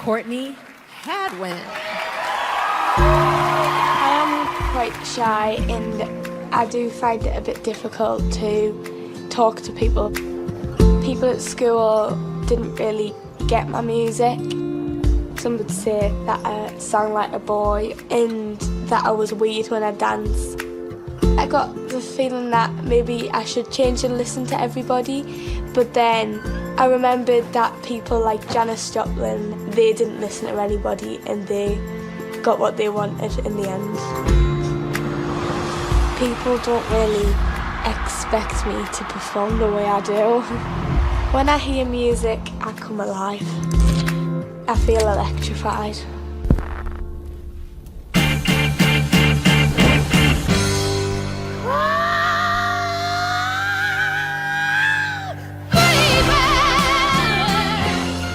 Courtney Hadwin. I am quite shy and I do find it a bit difficult to talk to people. People at school didn't really get my music. Some would say that I sang like a boy and that I was weird when I danced. I got the feeling that maybe I should change and listen to everybody, but then I remembered that people like Janis Joplin, they didn't listen to anybody and they got what they wanted in the end. People don't really expect me to perform the way I do. When I hear music, I come alive. I feel electrified.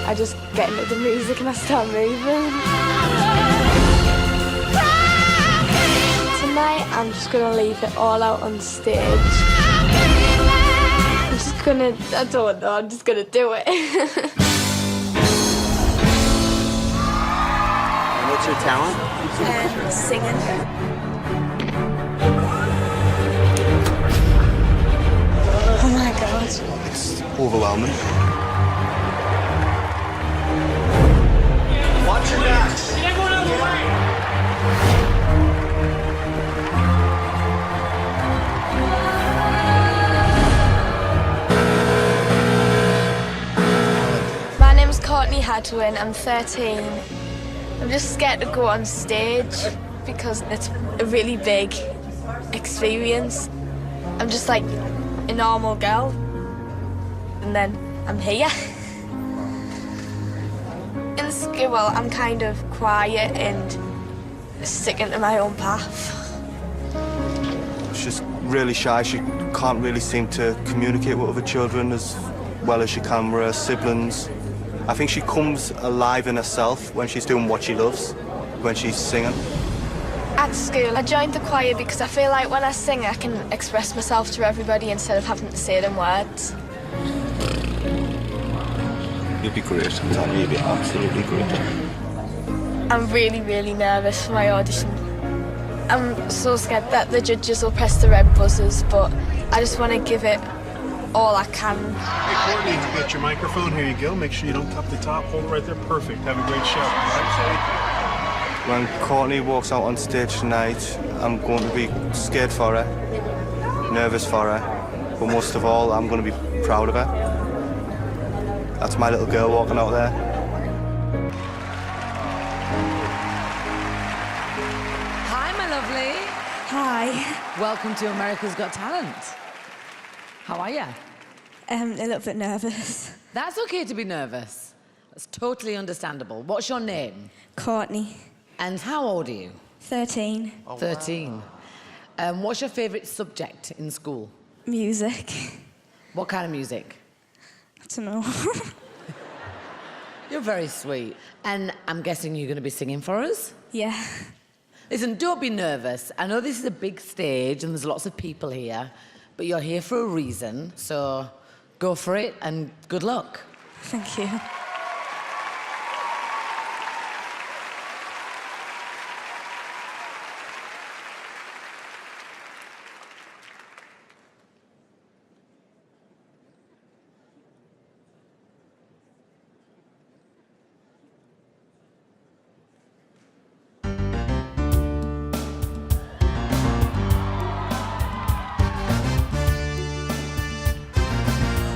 I just get into the music and I start moving. Tonight I'm just gonna leave it all out on stage. I'm just gonna, I don't know, I'm just gonna do it. What's your talent? Singing. Oh my God. It's overwhelming. Watch your backs. Get everyone out of the way. My name's Courtney Hadwin, I'm 13. I'm just scared to go on stage because it's a really big experience. I'm just like a normal girl and then I'm here. In school, I'm kind of quiet and sticking to my own path. She's really shy. She can't really seem to communicate with other children as well as she can with her siblings. I think she comes alive in herself when she's doing what she loves, when she's singing. At school, I joined the choir because I feel like when I sing, I can express myself to everybody instead of having to say it in words. You'll be great. I'm telling you, you'll be absolutely great. I'm really, really nervous for my audition. I'm so scared that the judges will press the red buzzers, but I just want to give it all I can. Hey, Courtney, you got your microphone. Here you go. Make sure you don't cup the top. Hold it right there. Perfect. Have a great show. When Courtney walks out on stage tonight, I'm going to be scared for her, nervous for her, but most of all, I'm going to be proud of her. That's my little girl walking out there. Hi, my lovely. Hi. Welcome to America's Got Talent. How are you? A little bit nervous. That's okay to be nervous. That's totally understandable. What's your name? Courtney. And how old are you? 13. 13. What's your favourite subject in school? Music. What kind of music? I don't know. You're very sweet. And I'm guessing you're going to be singing for us? Yeah. Listen, don't be nervous. I know this is a big stage and there's lots of people here, but you're here for a reason, so go for it and good luck. Thank you.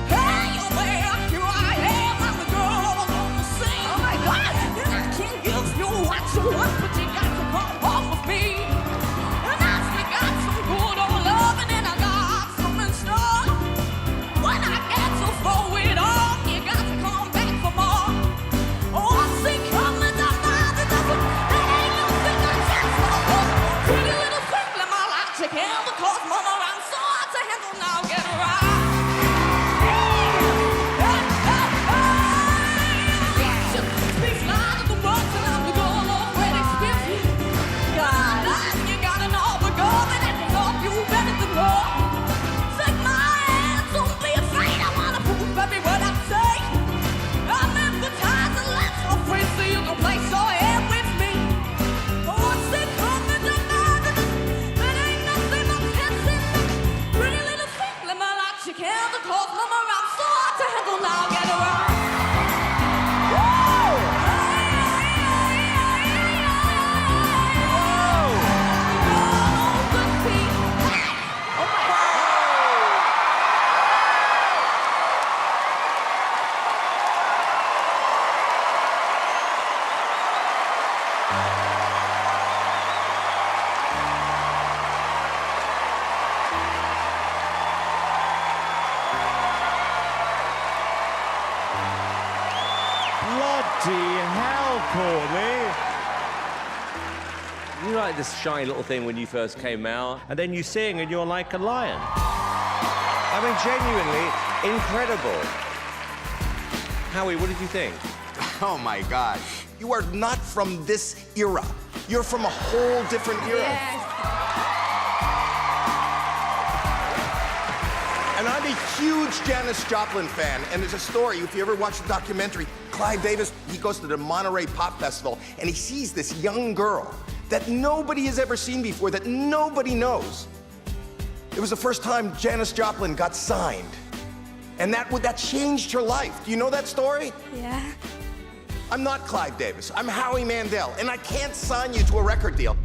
Hey, well, here I am, I'm the girl Courtney. You like this shy little thing when you first came out, and then you sing and you're like a lion. I mean, genuinely incredible. Howie, what did you think? Oh my God. You are not from this era. You're from a whole different era. Yes. And I'm a huge Janis Joplin fan. And there's a story, if you ever watch the documentary, Clive Davis, he goes to the Monterey Pop Festival and he sees this young girl that nobody has ever seen before, that nobody knows. It was the first time Janis Joplin got signed. And that changed her life. Do you know that story? Yeah. I'm not Clive Davis. I'm Howie Mandel, and I can't sign you to a record deal.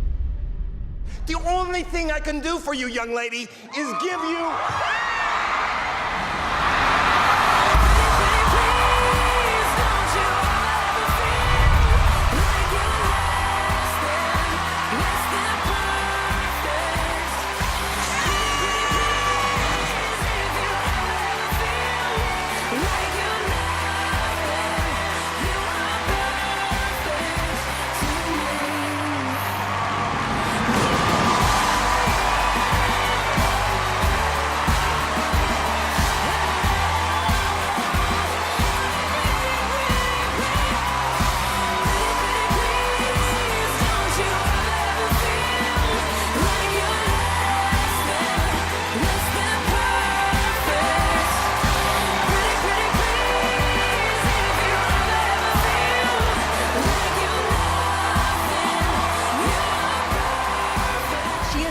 The only thing I can do for you, young lady, is give you...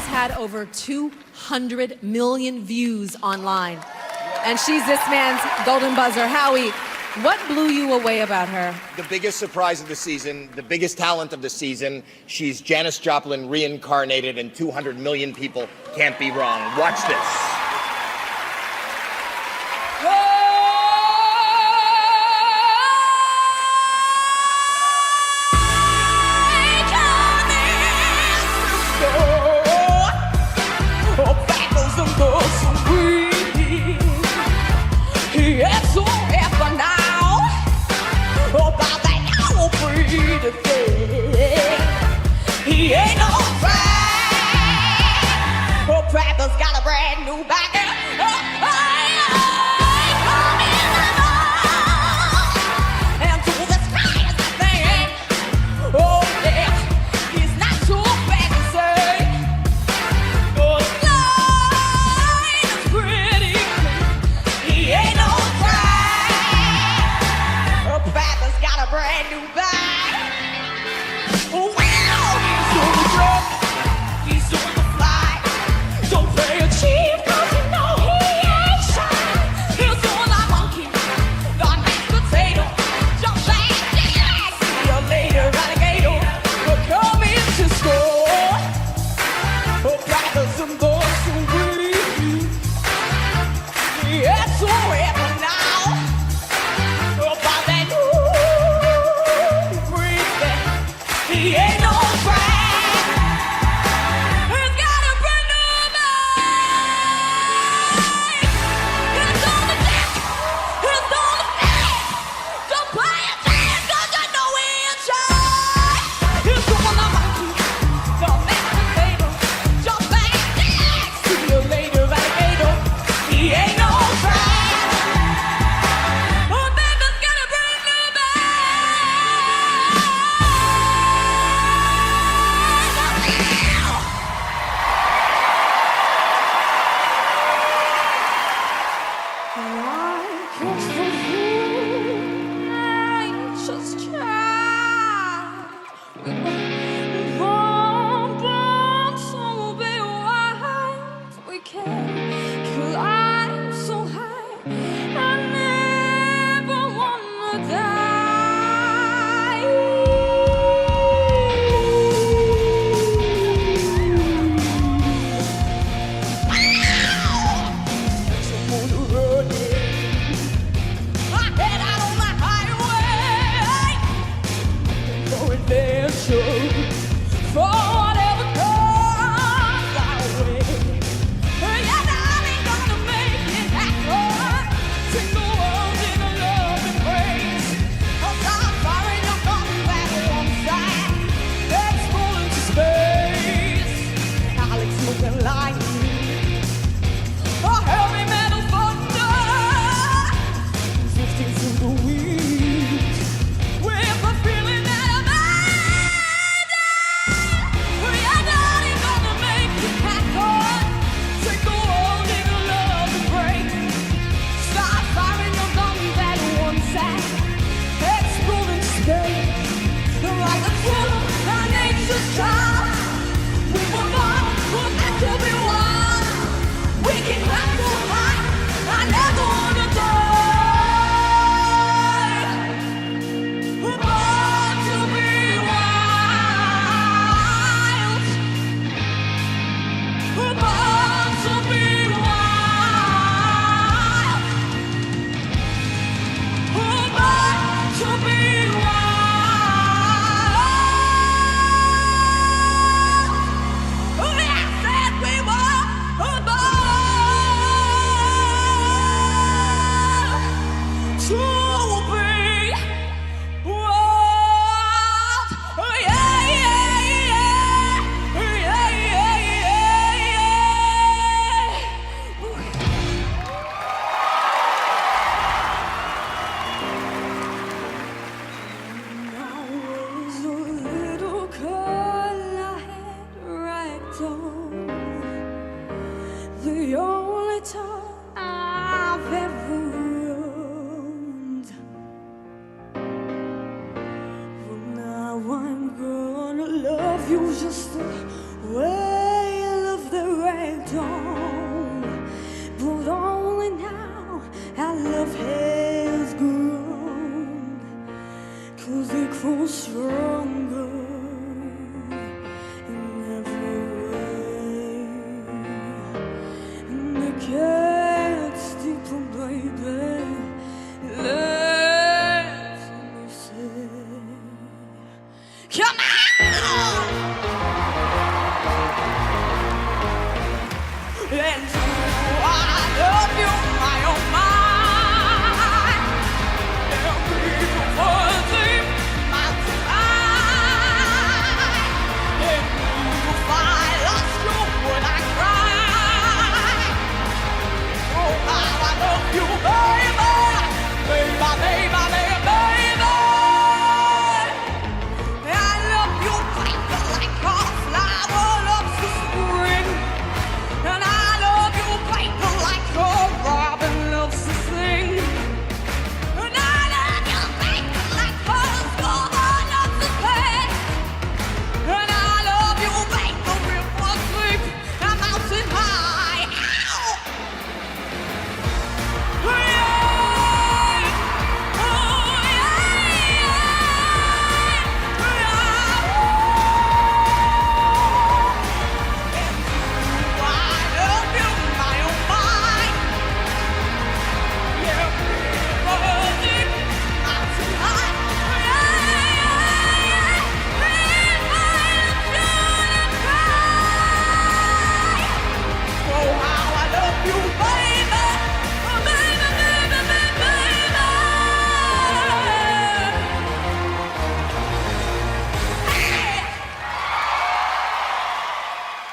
Had over 200 million views online. And she's this man's golden buzzer. Howie, what blew you away about her? The biggest surprise of the season, the biggest talent of the season. She's Janis Joplin reincarnated, and 200 million people can't be wrong. Watch this. He ain't no friend. Oh, Trapper's got a brand new bag. love you just the way I love the ragdoll, but only now our love has grown, 'cause it grows stronger in every way, and it gets deeper, baby. Let me say, come on! And so I love you, my oh my. Every word in my time. And if I lost you, would I cry? Oh, how I love you, baby, baby, baby, baby, baby. I love you, baby, like a flower loves the spring. And I love you, baby, like a robin loves to sing. And I love you, baby, like a star loves to play. And I love you, baby, river deep and mountain high. Ow! Oh, yeah. Oh,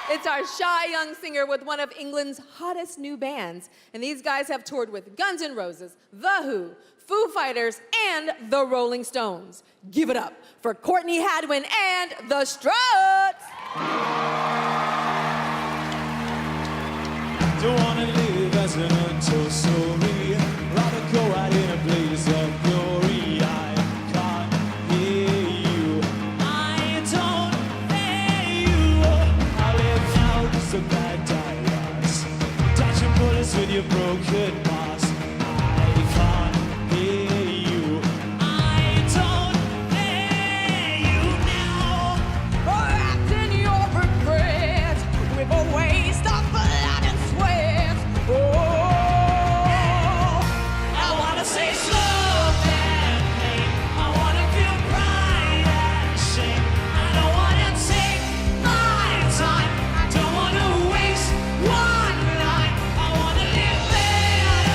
It's our shy young singer with one of England's hottest new bands. And these guys have toured with Guns N' Roses, The Who, Foo Fighters, and The Rolling Stones. Give it up for Courtney Hadwin and The Struts. Don't wanna live as an untold story. Rather go out in a blaze of glory. I can't hear you. I don't hear you. I live now just a bad diaries. Dodging bullets with your broken mask. I can't hear you. I don't hear you now. Wrapped in your regret, with a waste of blood and sweat. Oh, I wanna say slow and pain. I wanna feel pride and shame. I don't wanna take my time. I don't wanna waste one night. I wanna live better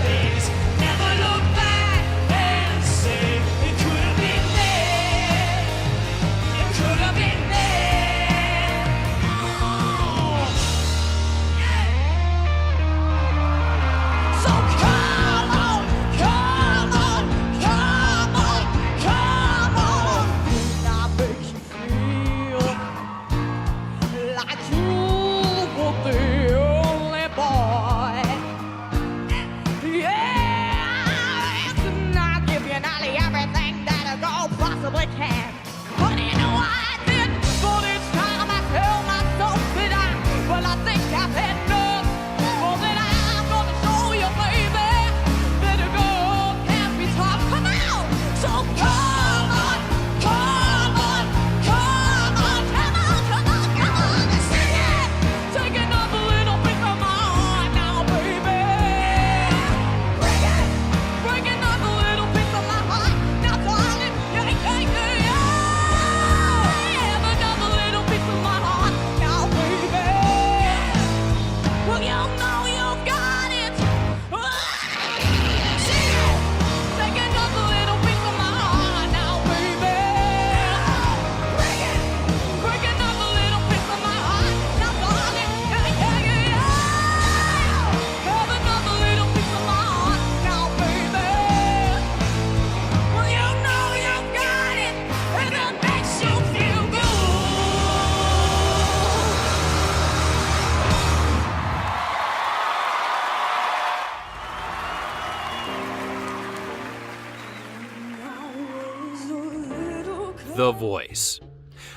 days. Never look back and say it could have been there. It could have been there. Oh, yeah. so come on, come on, come on, come on. And I make you feel like you were the only boy. Yeah, and I'll give you nearly everything that a girl possibly can. But you know I did, but each time I tell myself that I think I've had enough. Well, then I'm gonna show you, baby, that a girl can be tough. Come on, so come on, come on, come on, come on, come on, come on, sing it. Taking up a little piece of my heart now, baby. Bring it, breaking up a little piece of my heart now, darling. Yeah, yeah, yeah, yeah. Have another little piece of my heart now, baby. Well, you know you've got it. Sing it. Taking up a little piece of my heart now, baby. Bring it. Breaking up a little piece of my heart now, darling. Yeah, yeah, yeah, yeah. Have another little piece of my heart now, baby. Well, you know you've got it, and it makes you feel good. The Voice.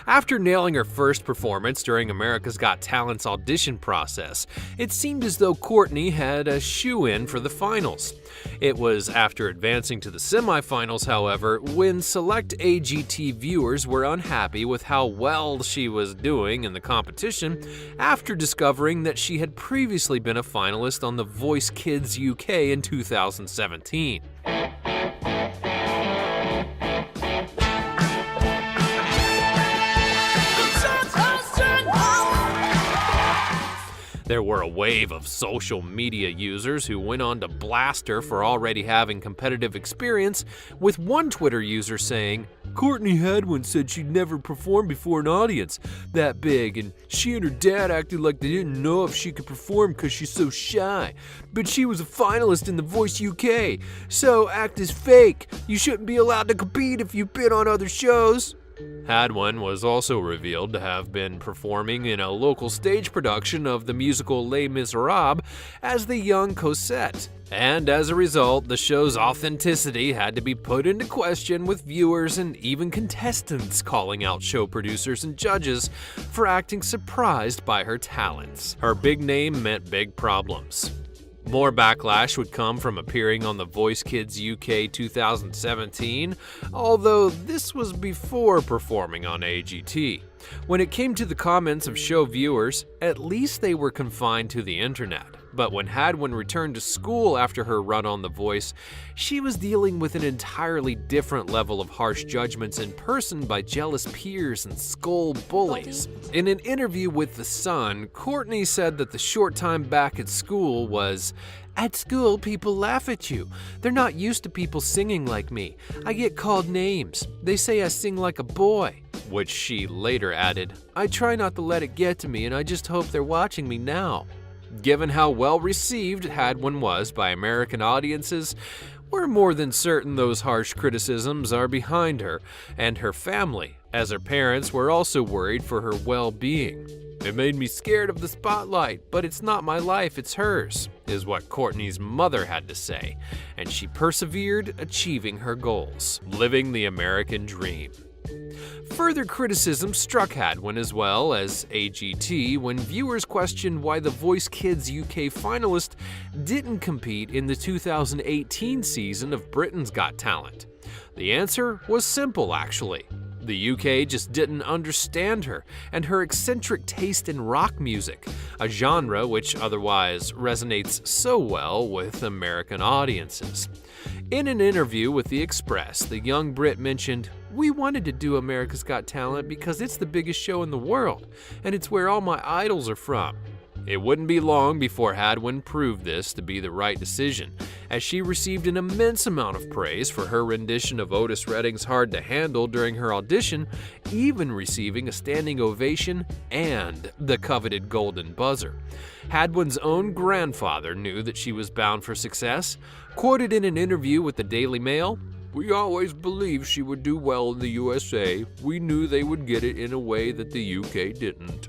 After nailing her first performance during America's Got Talent's audition process, it seemed as though Courtney had a shoe-in for the finals. It was after advancing to the semifinals, however, when select AGT viewers were unhappy with how well she was doing in the competition after discovering that she had previously been a finalist on The Voice Kids UK in 2017. There were a wave of social media users who went on to blast her for already having competitive experience, with one Twitter user saying, "Courtney Hadwin said she'd never performed before an audience that big, and she and her dad acted like they didn't know if she could perform because she's so shy. But she was a finalist in The Voice UK, so act as fake. You shouldn't be allowed to compete if you've been on other shows." Hadwin was also revealed to have been performing in a local stage production of the musical Les Miserables as the young Cosette. And as a result, the show's authenticity had to be put into question, with viewers and even contestants calling out show producers and judges for acting surprised by her talents. Her big name meant big problems. More backlash would come from appearing on The Voice Kids UK 2017, although this was before performing on AGT. When it came to the comments of show viewers, at least they were confined to the internet. But when Hadwin returned to school after her run on The Voice, she was dealing with an entirely different level of harsh judgments in person by jealous peers and skull bullies. In an interview with The Sun, Courtney said that the short time back at school was, "At school, people laugh at you. They're not used to people singing like me. I get called names. They say I sing like a boy." Which she later added, "I try not to let it get to me, and I just hope they're watching me now." Given how well received Hadwin was by American audiences, we're more than certain those harsh criticisms are behind her and her family, as her parents were also worried for her well-being. "It made me scared of the spotlight, but it's not my life, it's hers," is what Courtney's mother had to say, and she persevered, achieving her goals, living the American dream. Further criticism struck Hadwin as well as AGT when viewers questioned why the Voice Kids UK finalist didn't compete in the 2018 season of Britain's Got Talent. The answer was simple, actually. The UK just didn't understand her and her eccentric taste in rock music, a genre which otherwise resonates so well with American audiences. In an interview with The Express, the young Brit mentioned, "We wanted to do America's Got Talent because it's the biggest show in the world, and it's where all my idols are from." It wouldn't be long before Hadwin proved this to be the right decision, as she received an immense amount of praise for her rendition of Otis Redding's Hard to Handle during her audition, even receiving a standing ovation and the coveted golden buzzer. Hadwin's own grandfather knew that she was bound for success. Quoted in an interview with the Daily Mail, "We always believed she would do well in the USA. We knew they would get it in a way that the UK didn't."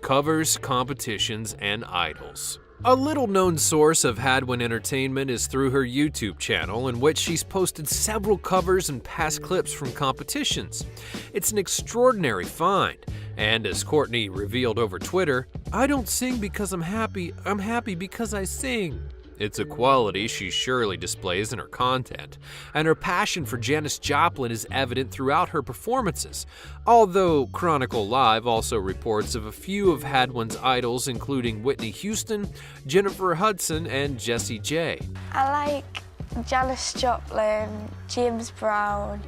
Covers, competitions, and idols. A little-known source of Hadwin entertainment is through her YouTube channel, in which she's posted several covers and past clips from competitions. It's an extraordinary find, and as Courtney revealed over Twitter, "I don't sing because I'm happy because I sing." It's a quality she surely displays in her content, and her passion for Janis Joplin is evident throughout her performances, although Chronicle Live also reports of a few of Hadwin's idols, including Whitney Houston, Jennifer Hudson, and Jessie J. I like Janis Joplin, James Brown,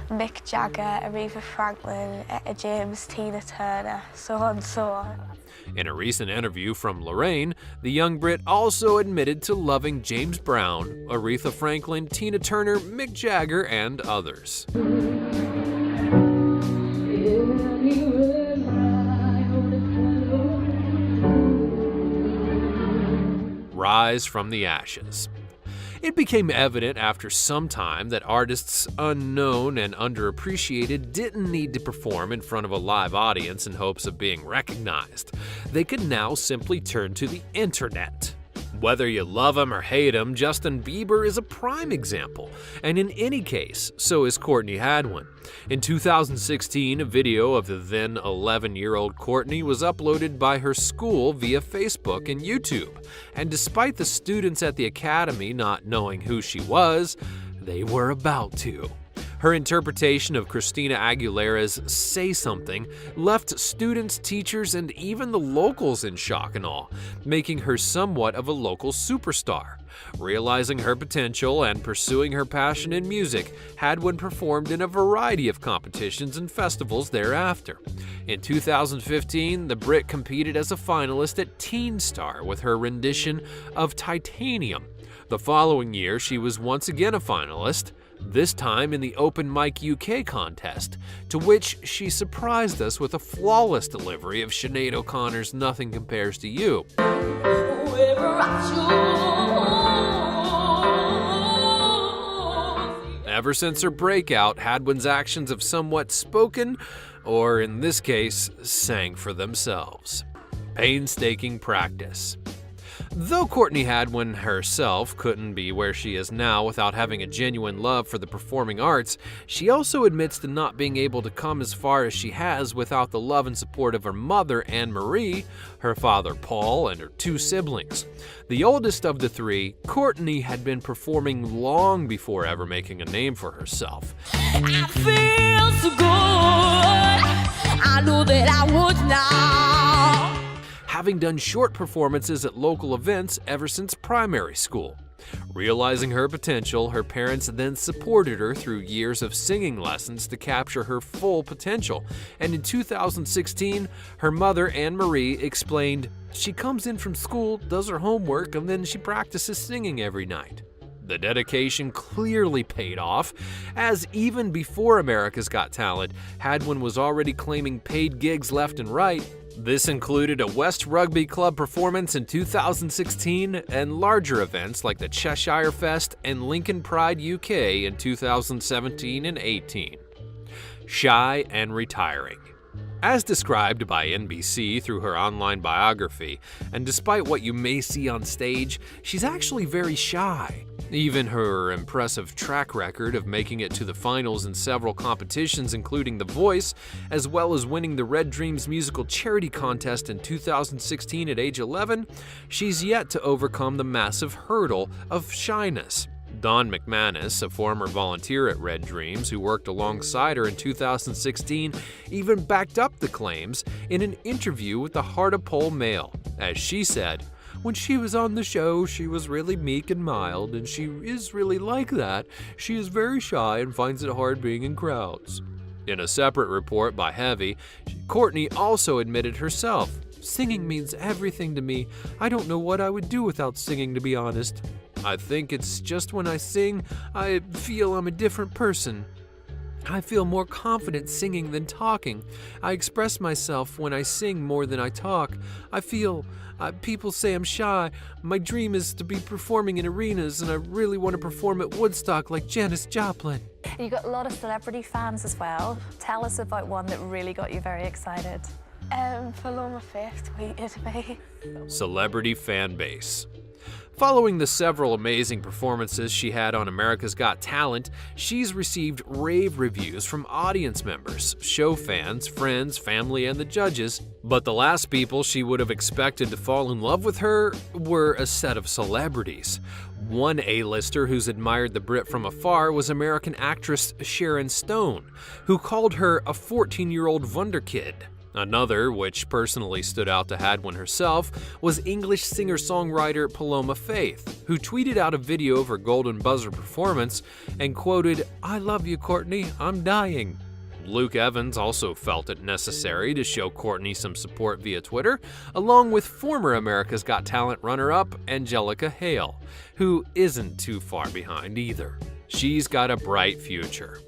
Mick Jagger, Aretha Franklin, Etta James, Tina Turner, so on and so on. In a recent interview from Lorraine, the young Brit also admitted to loving James Brown, Aretha Franklin, Tina Turner, Mick Jagger, and others. Rise from the ashes. It became evident after some time that artists unknown and underappreciated didn't need to perform in front of a live audience in hopes of being recognized. They could now simply turn to the internet. Whether you love him or hate him, Justin Bieber is a prime example, and in any case, so is Courtney Hadwin. In 2016, a video of the then 11-year-old Courtney was uploaded by her school via Facebook and YouTube, and despite the students at the academy not knowing who she was, they were about to. Her interpretation of Christina Aguilera's Say Something left students, teachers, and even the locals in shock and awe, making her somewhat of a local superstar. Realizing her potential and pursuing her passion in music, Hadwin performed in a variety of competitions and festivals thereafter. In 2015, the Brit competed as a finalist at Teen Star with her rendition of Titanium. The following year, she was once again a finalist, this time in the Open Mic UK contest, to which she surprised us with a flawless delivery of Sinead O'Connor's Nothing Compares to You. Ever since her breakout, Hadwin's actions have somewhat spoken, or in this case, sang for themselves. Painstaking practice. Though Courtney Hadwin herself couldn't be where she is now without having a genuine love for the performing arts, she also admits to not being able to come as far as she has without the love and support of her mother, Anne-Marie, her father, Paul, and her two siblings. The oldest of the three, Courtney had been performing long before ever making a name for herself. I feel so good. I know that I would now. Having done short performances at local events ever since primary school. Realizing her potential, her parents then supported her through years of singing lessons to capture her full potential, and in 2016, her mother, Anne-Marie, explained, "She comes in from school, does her homework, and then she practices singing every night." The dedication clearly paid off, as even before America's Got Talent, Hadwin was already claiming paid gigs left and right. This included a West Rugby Club performance in 2016 and larger events like the Cheshire Fest and Lincoln Pride UK in 2017 and 18. Shy and retiring. As described by NBC through her online biography, and despite what you may see on stage, she's actually very shy. Even her impressive track record of making it to the finals in several competitions, including The Voice, as well as winning the Red Dreams musical charity contest in 2016 at age 11, she's yet to overcome the massive hurdle of shyness. Don McManus, a former volunteer at Red Dreams who worked alongside her in 2016, even backed up the claims in an interview with the Hartlepool Mail, as she said, "When she was on the show, she was really meek and mild, and she is really like that. She is very shy and finds it hard being in crowds." In a separate report by Heavy, Courtney also admitted herself, "Singing means everything to me. I don't know what I would do without singing, to be honest. I think it's just when I sing, I feel I'm a different person. I feel more confident singing than talking. I express myself when I sing more than I talk. I feel... people say I'm shy. My dream is to be performing in arenas, and I really want to perform at Woodstock like Janis Joplin." You got a lot of celebrity fans as well. Tell us about one that really got you very excited. Paloma Faith tweeted me. Celebrity fan base. Following the several amazing performances she had on America's Got Talent, she's received rave reviews from audience members, show fans, friends, family, and the judges. But the last people she would have expected to fall in love with her were a set of celebrities. One A-lister who's admired the Brit from afar was American actress Sharon Stone, who called her a 14-year-old wunderkid. Another, which personally stood out to Hadwin herself, was English singer-songwriter Paloma Faith, who tweeted out a video of her Golden Buzzer performance and quoted, "I love you, Courtney, I'm dying." Luke Evans also felt it necessary to show Courtney some support via Twitter, along with former America's Got Talent runner-up Angelica Hale, who isn't too far behind either. She's got a bright future.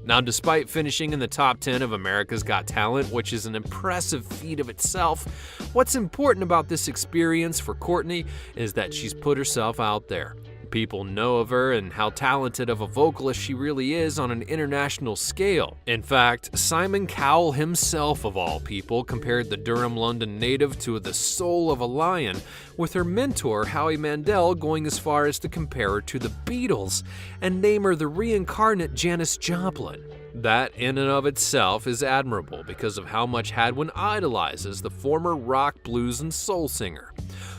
Now, despite finishing in the top 10 of America's Got Talent, which is an impressive feat of itself, what's important about this experience for Courtney is that she's put herself out there. People know of her and how talented of a vocalist she really is on an international scale. In fact, Simon Cowell himself, of all people, compared the Durham, London native to the soul of a lion, with her mentor Howie Mandel going as far as to compare her to the Beatles and name her the reincarnate Janis Joplin. That in and of itself is admirable because of how much Hadwin idolizes the former rock, blues, and soul singer.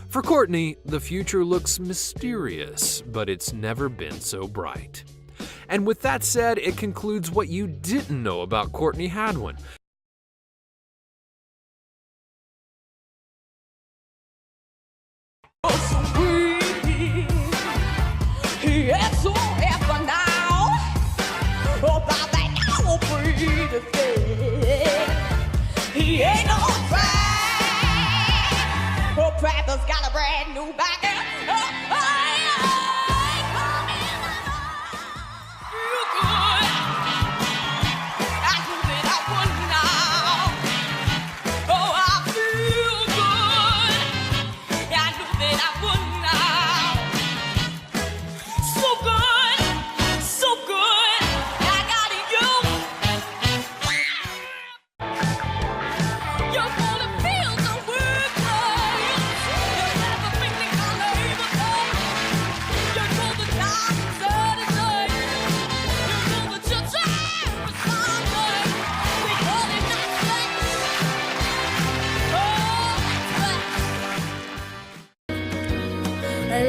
For Courtney, the future looks mysterious, but it's never been so bright. And with that said, it concludes what you didn't know about Courtney Hadwin. He ain't no friend. Oh, Crackers got a brand new backer.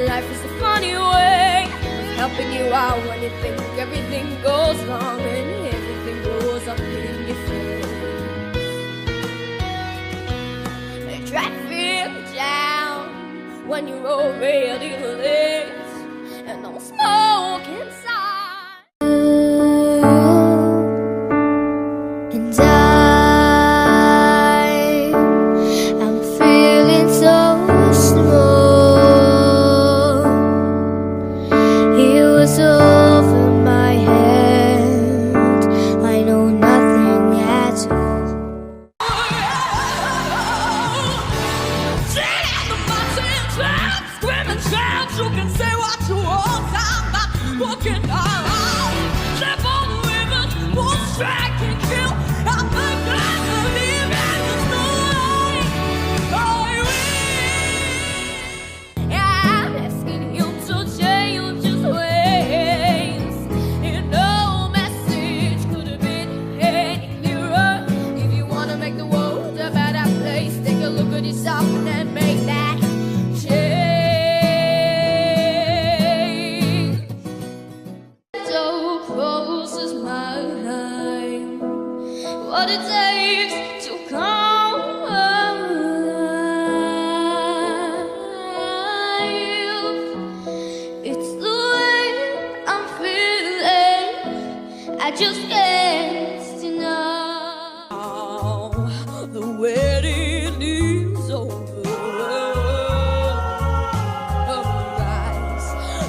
Life is a funny way of helping you out when you think everything goes wrong and everything goes up in your face. They try to feel you down when you're already late and no smoke inside. And I'm feeling so small. Over my head, I know nothing at all. Screaming chants, you can say what you want. I'm not walking around. Step on the rivers, we'll strike and kill. I'm not glad to leave and there's no way. I'm asking you to change his ways. And no message could have been any clearer. If you want to make the world a better place, take a look at yourself and then make that change. So close is my time. What it takes to come alive. It's the way I'm feeling. I just can't deny. The wedding is over.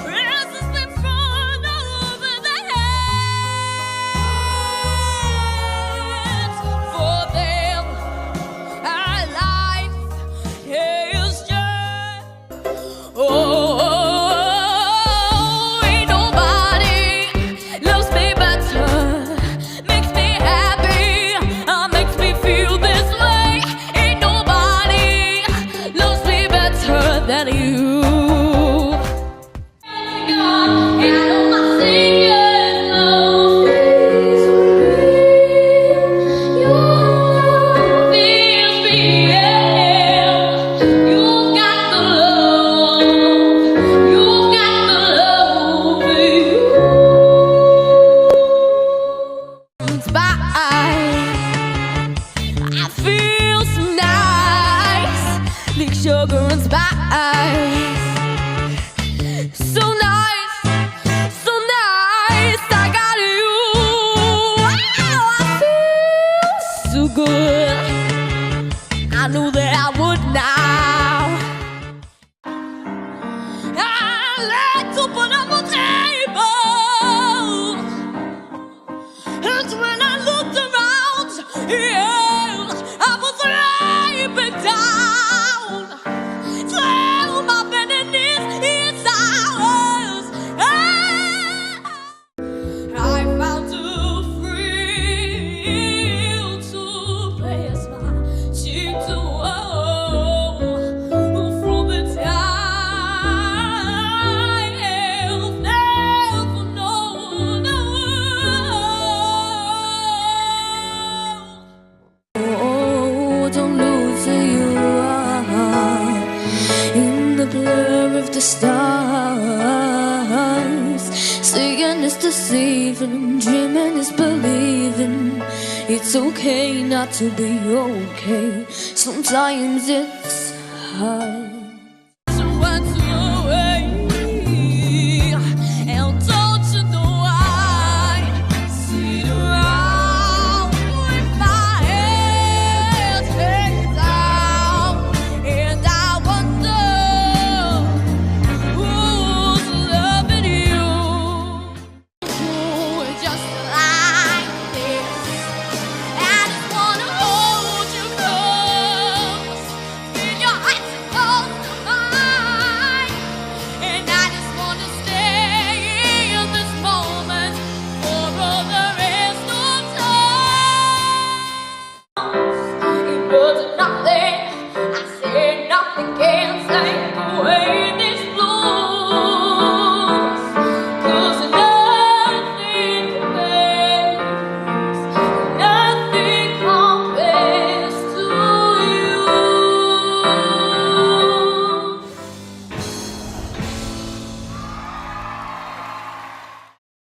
Roses been thrown over the heads. For them, our life is just ain't nobody loves me better, makes me happy, makes me feel this way. Ain't nobody loves me better than you. And I know my singers know you feel me, yeah. You got the love, you got the love for you. By I feel so nice, like sugar and spice. So nice, so nice. I got you. Oh, I feel so good. I knew that I would now. I like to put up a table. It's when I looked around, yeah, I was sleeping down. Slam my bed in this hours. blur of the stars. Seeing is deceiving, dreaming is believing. It's okay not to be okay. Sometimes it's hard.